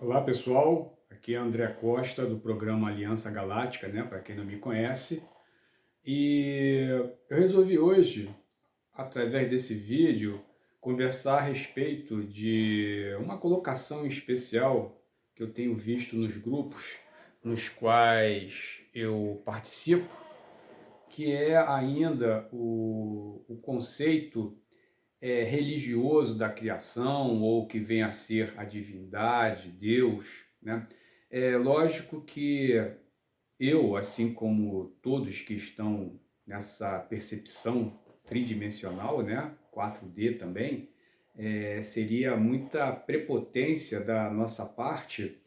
Olá pessoal, aqui é André Costa do programa Aliança Galáctica, né? Para quem não me conhece, e eu resolvi hoje, através desse vídeo, conversar a respeito de uma colocação especial que eu tenho visto nos grupos nos quais eu participo, que é ainda o conceito religioso da criação, ou que vem a ser a divindade, Deus, né? É lógico que eu, assim como todos que estão nessa percepção tridimensional, né, 4D também, seria muita prepotência da nossa parte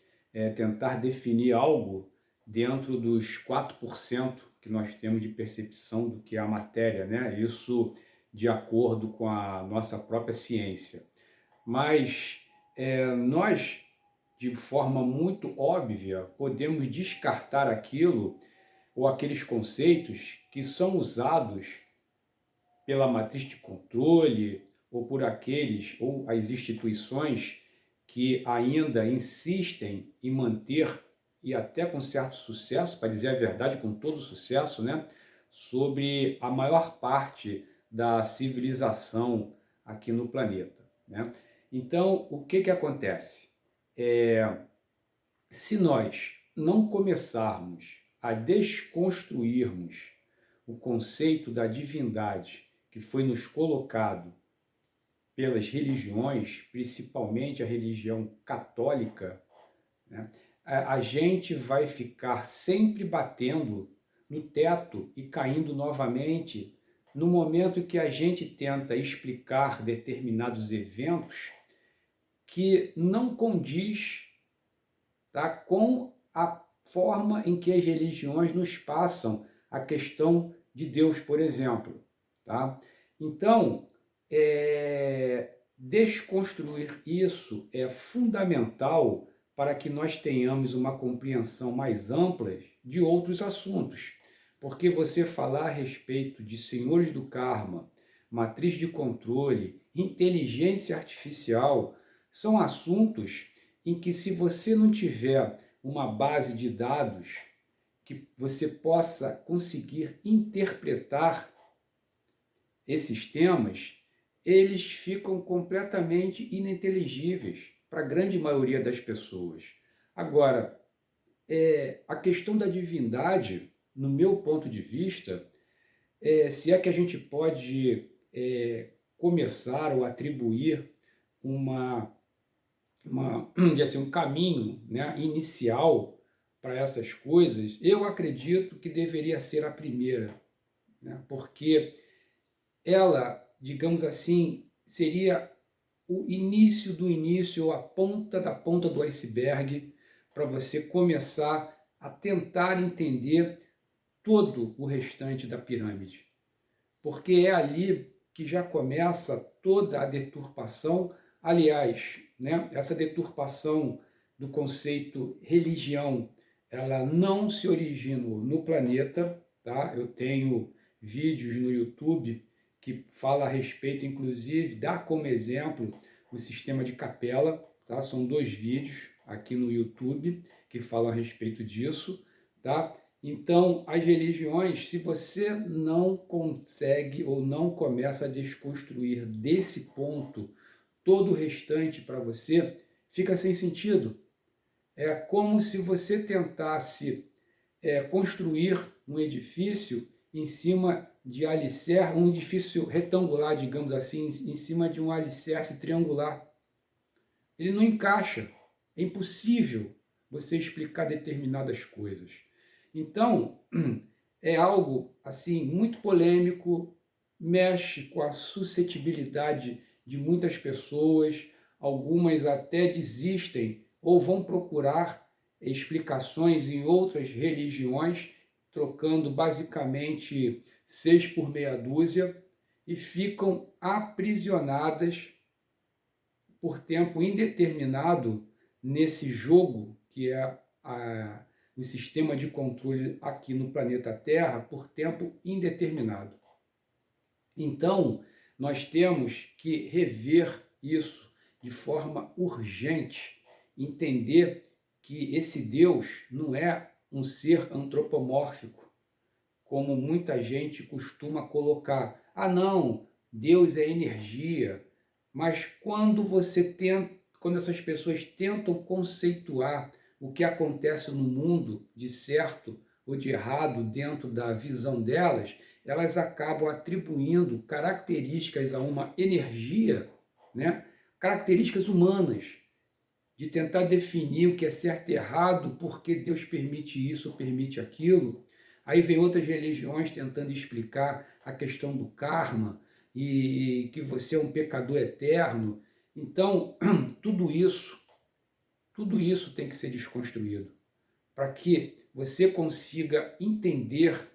tentar definir algo dentro dos 4% que nós temos de percepção do que é a matéria, né? Isso de acordo com a nossa própria ciência. Mas nós, de forma muito óbvia, podemos descartar aquilo ou aqueles conceitos que são usados pela matriz de controle ou por aqueles ou as instituições que ainda insistem em manter, e até com certo sucesso, para dizer a verdade, com todo sucesso, né, sobre a maior parte da civilização aqui no planeta, né? Então, o que acontece? Se nós não começarmos a desconstruirmos o conceito da divindade que foi nos colocado pelas religiões, principalmente a religião católica, né, a gente vai ficar sempre batendo no teto e caindo novamente no momento que a gente tenta explicar determinados eventos que não condiz, tá, com a forma em que as religiões nos passam a questão de Deus, por exemplo. Tá? Então, desconstruir isso é fundamental para que nós tenhamos uma compreensão mais ampla de outros assuntos. Porque você falar a respeito de senhores do karma, matriz de controle, inteligência artificial, são assuntos em que, se você não tiver uma base de dados que você possa conseguir interpretar esses temas, eles ficam completamente ininteligíveis para a grande maioria das pessoas. Agora, a questão da divindade, no meu ponto de vista, se é que a gente pode começar ou atribuir uma assim, um caminho, né, inicial para essas coisas, eu acredito que deveria ser a primeira, né, porque ela, digamos assim, seria o início do início, ou a ponta da ponta do iceberg, para você começar a tentar entender todo o restante da pirâmide. Porque é ali que já começa toda a deturpação. Aliás, né, essa deturpação do conceito religião, ela não se originou no planeta, tá? Eu tenho vídeos no YouTube que fala a respeito, inclusive, dá como exemplo o sistema de capela, tá? São 2 vídeos aqui no YouTube que falam a respeito disso, tá? Então, as religiões, se você não consegue ou não começa a desconstruir desse ponto todo o restante para você, fica sem sentido. É como se você tentasse construir um edifício em cima de alicerce, um edifício retangular, digamos assim, em cima de um alicerce triangular. Ele não encaixa. É impossível você explicar determinadas coisas. Então, é algo assim muito polêmico, mexe com a suscetibilidade de muitas pessoas, algumas até desistem ou vão procurar explicações em outras religiões, trocando basicamente 6 por meia dúzia, e ficam aprisionadas por tempo indeterminado nesse jogo que é o sistema de controle aqui no planeta Terra, por tempo indeterminado. Então, nós temos que rever isso de forma urgente entender que esse Deus não é um ser antropomórfico, como muita gente costuma colocar. Ah, não, Deus é energia. Mas quando essas pessoas tentam conceituar o que acontece no mundo de certo ou de errado dentro da visão delas, elas acabam atribuindo características a uma energia, né? Características humanas, de tentar definir o que é certo e errado, porque Deus permite isso ou permite aquilo. Aí vem outras religiões tentando explicar a questão do karma e que você é um pecador eterno. Então, tudo isso tem que ser desconstruído para que você consiga entender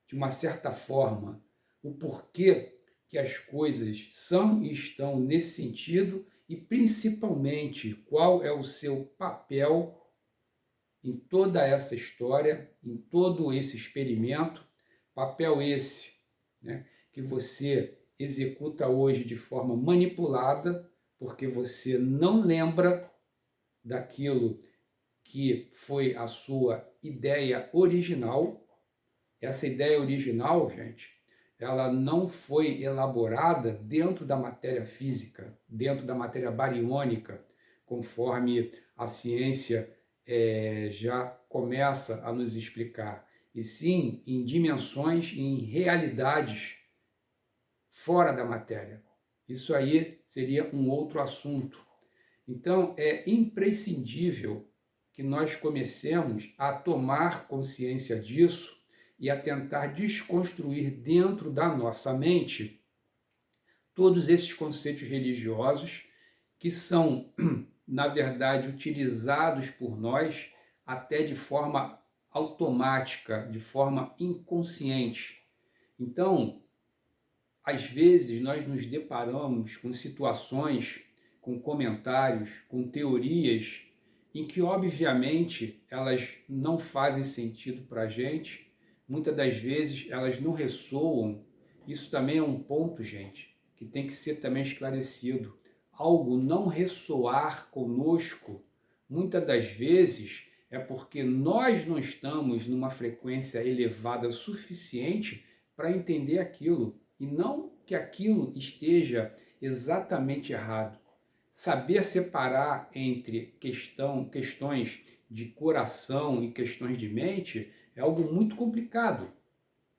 de uma certa forma o porquê que as coisas são e estão nesse sentido e principalmente qual é o seu papel em toda essa história, em todo esse experimento, papel esse, né, que você executa hoje de forma manipulada, porque você não lembra daquilo que foi a sua ideia original. Essa ideia original, gente, ela não foi elaborada dentro da matéria física, dentro da matéria bariônica, conforme a ciência já começa a nos explicar, e sim em dimensões, em realidades fora da matéria. Isso aí seria um outro assunto. Então, é imprescindível que nós comecemos a tomar consciência disso e a tentar desconstruir dentro da nossa mente todos esses conceitos religiosos que são, na verdade, utilizados por nós até de forma automática, de forma inconsciente. Então, às vezes, nós nos deparamos com situações, com comentários, com teorias em que, obviamente, elas não fazem sentido para a gente. Muitas das vezes, elas não ressoam. Isso também é um ponto, gente, que tem que ser também esclarecido. Algo não ressoar conosco, muitas das vezes, é porque nós não estamos numa frequência elevada suficiente para entender aquilo. E não que aquilo esteja exatamente errado. Saber separar entre questões de coração e questões de mente é algo muito complicado.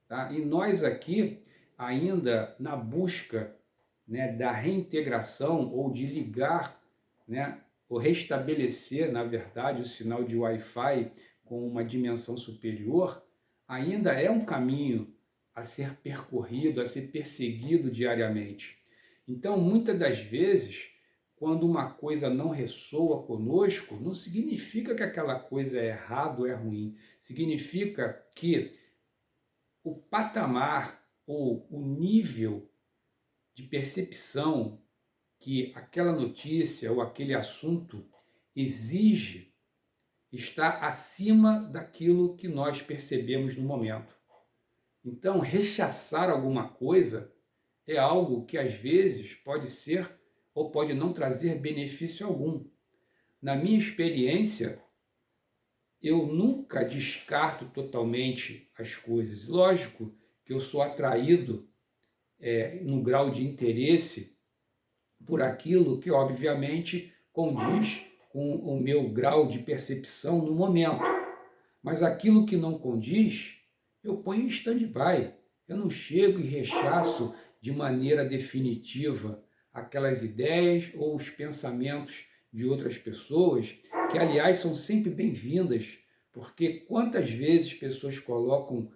Tá? E nós aqui, ainda na busca, né, da reintegração ou de ligar, né, ou restabelecer, na verdade, o sinal de Wi-Fi com uma dimensão superior, ainda é um caminho a ser percorrido, a ser perseguido diariamente. Então, muitas das vezes, quando uma coisa não ressoa conosco, não significa que aquela coisa é errada ou é ruim. Significa que o patamar ou o nível de percepção que aquela notícia ou aquele assunto exige está acima daquilo que nós percebemos no momento. Então, rechaçar alguma coisa é algo que às vezes pode ser ou pode não trazer benefício algum. Na minha experiência, eu nunca descarto totalmente as coisas. Lógico que eu sou atraído no grau de interesse por aquilo que, obviamente, condiz com o meu grau de percepção no momento. Mas aquilo que não condiz, eu ponho em stand-by. Eu não chego e rechaço de maneira definitiva aquelas ideias ou os pensamentos de outras pessoas, que, aliás, são sempre bem-vindas, porque quantas vezes pessoas colocam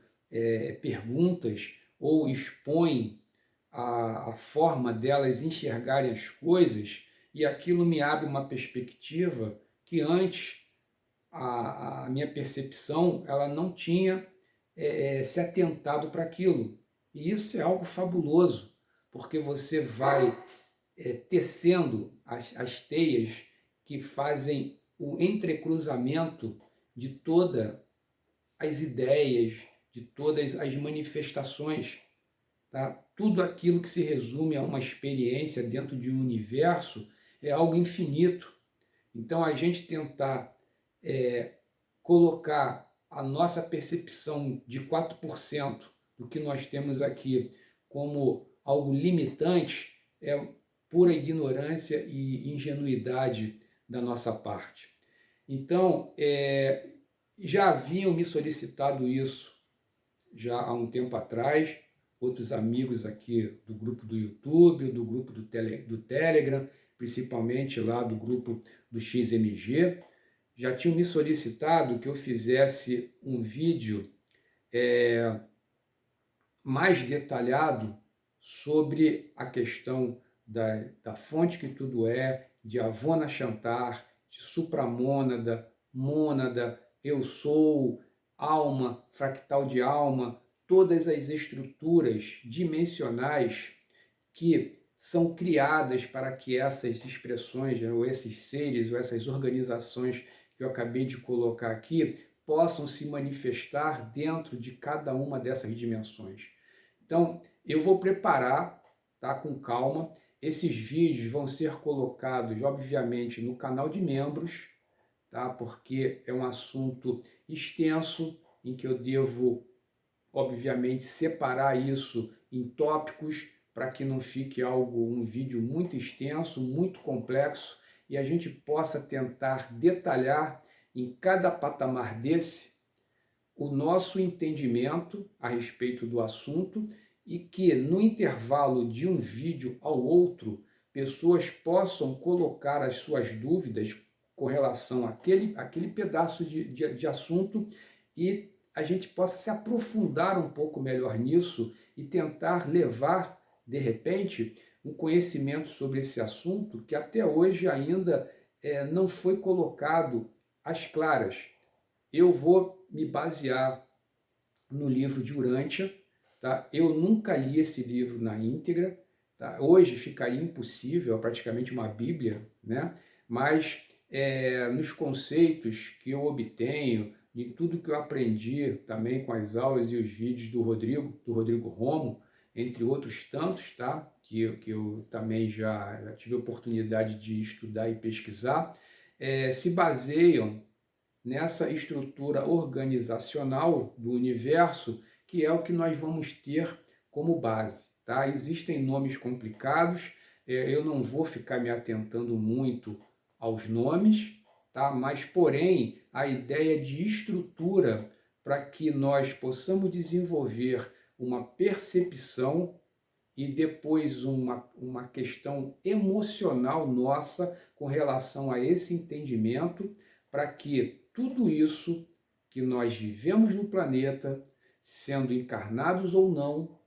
perguntas ou expõem a forma delas enxergarem as coisas, e aquilo me abre uma perspectiva que antes a minha percepção ela não tinha se atentado para aquilo. E isso é algo fabuloso, porque você vai tecendo as teias que fazem o entrecruzamento de todas as ideias, de todas as manifestações. Tá? Tudo aquilo que se resume a uma experiência dentro de um universo é algo infinito. Então, a gente tentar colocar a nossa percepção de 4% do que nós temos aqui como algo limitante é pura ignorância e ingenuidade da nossa parte. Então, já haviam me solicitado isso já há um tempo atrás, outros amigos aqui do grupo do YouTube, do grupo do Telegram, principalmente lá do grupo do XMG, já tinham me solicitado que eu fizesse um vídeo mais detalhado sobre a questão da fonte que tudo é, de Avona Chantar, de supramônada, mônada, eu sou, alma, fractal de alma, todas as estruturas dimensionais que são criadas para que essas expressões, ou esses seres, ou essas organizações que eu acabei de colocar aqui, possam se manifestar dentro de cada uma dessas dimensões. Então, eu vou preparar, tá, com calma. Esses vídeos vão ser colocados, obviamente, no canal de membros, tá, porque é um assunto extenso em que eu devo, obviamente, separar isso em tópicos para que não fique um vídeo muito extenso, muito complexo, e a gente possa tentar detalhar em cada patamar desse o nosso entendimento a respeito do assunto e que no intervalo de um vídeo ao outro, pessoas possam colocar as suas dúvidas com relação àquele pedaço de assunto e a gente possa se aprofundar um pouco melhor nisso e tentar levar, de repente, um conhecimento sobre esse assunto que até hoje ainda não foi colocado às claras. Eu vou me basear no livro de Urântia, tá? Eu nunca li esse livro na íntegra, tá? Hoje ficaria impossível, é praticamente uma bíblia, né? Mas nos conceitos que eu obtenho, em tudo que eu aprendi também com as aulas e os vídeos do Rodrigo Romo, entre outros tantos, tá? Que eu também já tive a oportunidade de estudar e pesquisar, se baseiam nessa estrutura organizacional do universo, que é o que nós vamos ter como base. Tá? Existem nomes complicados, eu não vou ficar me atentando muito aos nomes, tá? Mas, porém, a ideia de estrutura para que nós possamos desenvolver uma percepção e depois uma questão emocional nossa com relação a esse entendimento, para que tudo isso que nós vivemos no planeta, sendo encarnados ou não,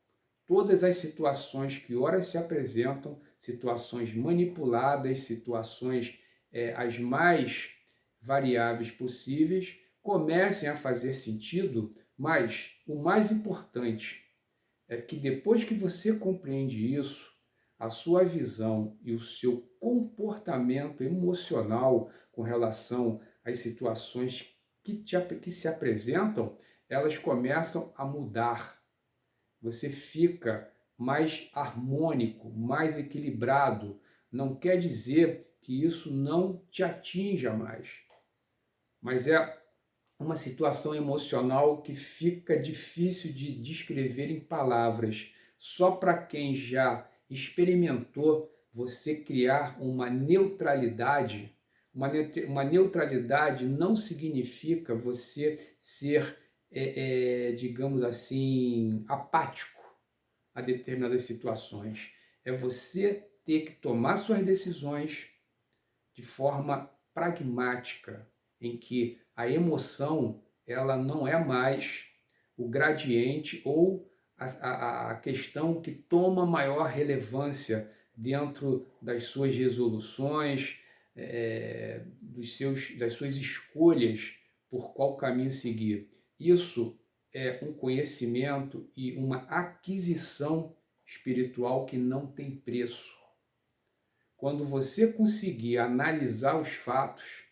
todas as situações que ora se apresentam, situações manipuladas, situações as mais variáveis possíveis, comecem a fazer sentido, mas o mais importante é que depois que você compreende isso, a sua visão e o seu comportamento emocional com relação às situações que se apresentam, elas começam a mudar. Você fica mais harmônico, mais equilibrado. Não quer dizer que isso não te atinja mais, mas é uma situação emocional que fica difícil de descrever em palavras. Só para quem já experimentou você criar uma neutralidade. Uma neutralidade não significa você ser, digamos assim, apático a determinadas situações. É você ter que tomar suas decisões de forma pragmática, em que a emoção ela não é mais o gradiente ou a questão que toma maior relevância dentro das suas resoluções, das suas escolhas por qual caminho seguir. Isso é um conhecimento e uma aquisição espiritual que não tem preço. Quando você conseguir analisar os fatos,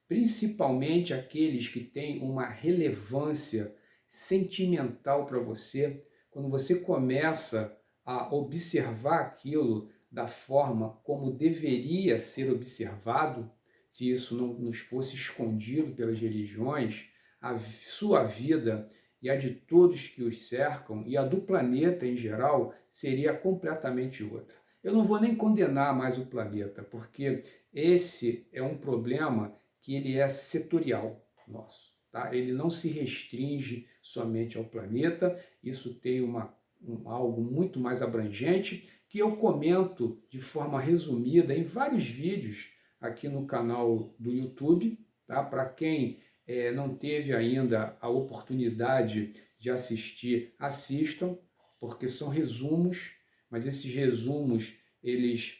principalmente aqueles que têm uma relevância sentimental para você, quando você começa a observar aquilo da forma como deveria ser observado, se isso não nos fosse escondido pelas religiões, a sua vida e a de todos que os cercam e a do planeta em geral seria completamente outra. Eu não vou nem condenar mais o planeta, porque esse é um problema que ele é setorial nosso, tá? Ele não se restringe somente ao planeta, isso tem algo muito mais abrangente, que eu comento de forma resumida em vários vídeos aqui no canal do YouTube, tá? Para quem não teve ainda a oportunidade de assistir, assistam, porque são resumos, mas esses resumos, eles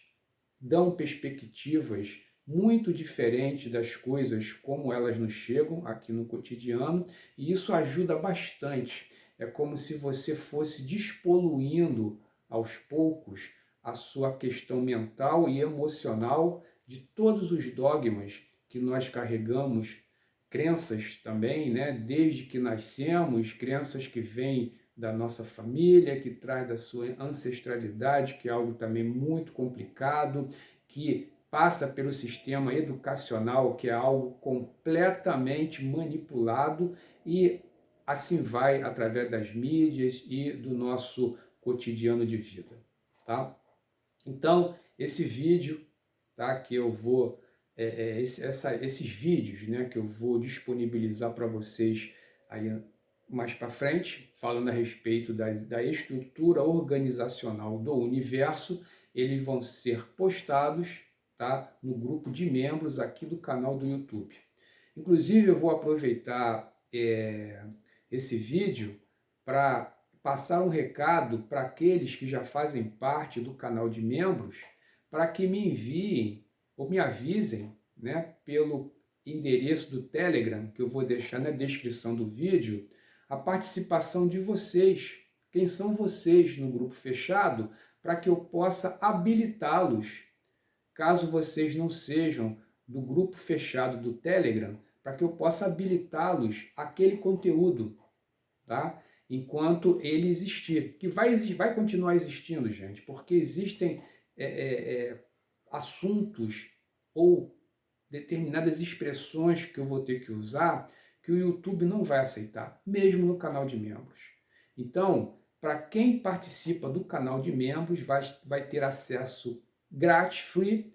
dão perspectivas muito diferentes das coisas como elas nos chegam aqui no cotidiano, e isso ajuda bastante. É como se você fosse despoluindo aos poucos a sua questão mental e emocional de todos os dogmas que nós carregamos, crenças também, né? Desde que nascemos, crenças que vêm da nossa família, que traz da sua ancestralidade, que é algo também muito complicado, que passa pelo sistema educacional, que é algo completamente manipulado, e assim vai através das mídias e do nosso cotidiano de vida, tá? Então, esse vídeo, tá, que eu vou, esses vídeos, né, que eu vou disponibilizar para vocês aí mais para frente, falando a respeito da estrutura organizacional do universo, eles vão ser postados, tá, no grupo de membros aqui do canal do YouTube. Inclusive, eu vou aproveitar esse vídeo para passar um recado para aqueles que já fazem parte do canal de membros, para que me enviem ou me avisem, né, pelo endereço do Telegram, que eu vou deixar na descrição do vídeo, a participação de vocês. Quem são vocês no grupo fechado, para que eu possa habilitá-los, caso vocês não sejam do grupo fechado do Telegram, para que eu possa habilitá-los àquele conteúdo, tá? Enquanto ele existir, que vai continuar existindo, gente, porque existem assuntos ou determinadas expressões que eu vou ter que usar que o YouTube não vai aceitar, mesmo no canal de membros. Então, para quem participa do canal de membros, vai ter acesso grátis, free,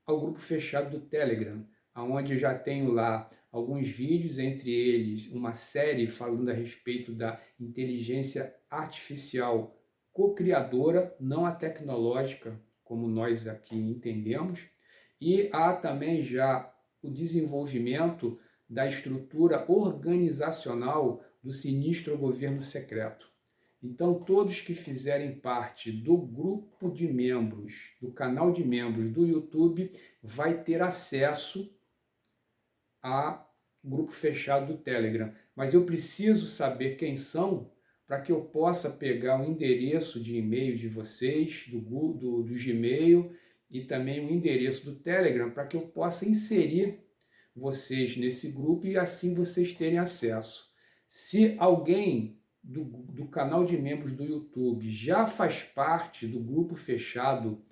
ao grupo fechado do Telegram, onde eu já tenho lá alguns vídeos, entre eles uma série falando a respeito da inteligência artificial co-criadora, não a tecnológica, como nós aqui entendemos, e há também já o desenvolvimento da estrutura organizacional do sinistro governo secreto. Então, todos que fizerem parte do grupo de membros, do canal de membros do YouTube, vai ter acesso a grupo fechado do Telegram. Mas eu preciso saber quem são para que eu possa pegar o endereço de e-mail de vocês, do Gmail, e também o endereço do Telegram, para que eu possa inserir vocês nesse grupo e assim vocês terem acesso. Se alguém do canal de membros do YouTube já faz parte do grupo fechado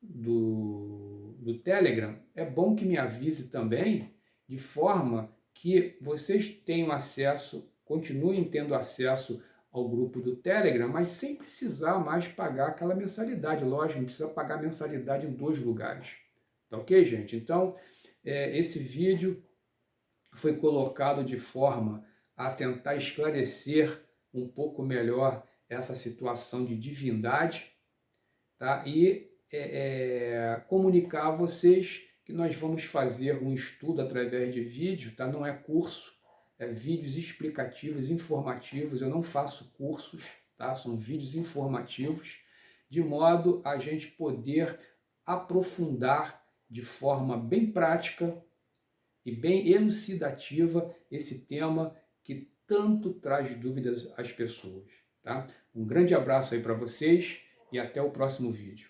do Telegram, é bom que me avise também, de forma que vocês tenham acesso, continuem tendo acesso ao grupo do Telegram, mas sem precisar mais pagar aquela mensalidade. Lógico, não precisa pagar mensalidade em 2 lugares. Tá ok, gente? Então, esse vídeo foi colocado de forma a tentar esclarecer um pouco melhor essa situação de divindade, tá? E comunicar a vocês que nós vamos fazer um estudo através de vídeo, tá? Não é curso, é vídeos explicativos, informativos. Eu não faço cursos, tá? São vídeos informativos, de modo a gente poder aprofundar de forma bem prática e bem elucidativa esse tema que tanto traz dúvidas às pessoas, tá? Um grande abraço aí para vocês e até o próximo vídeo.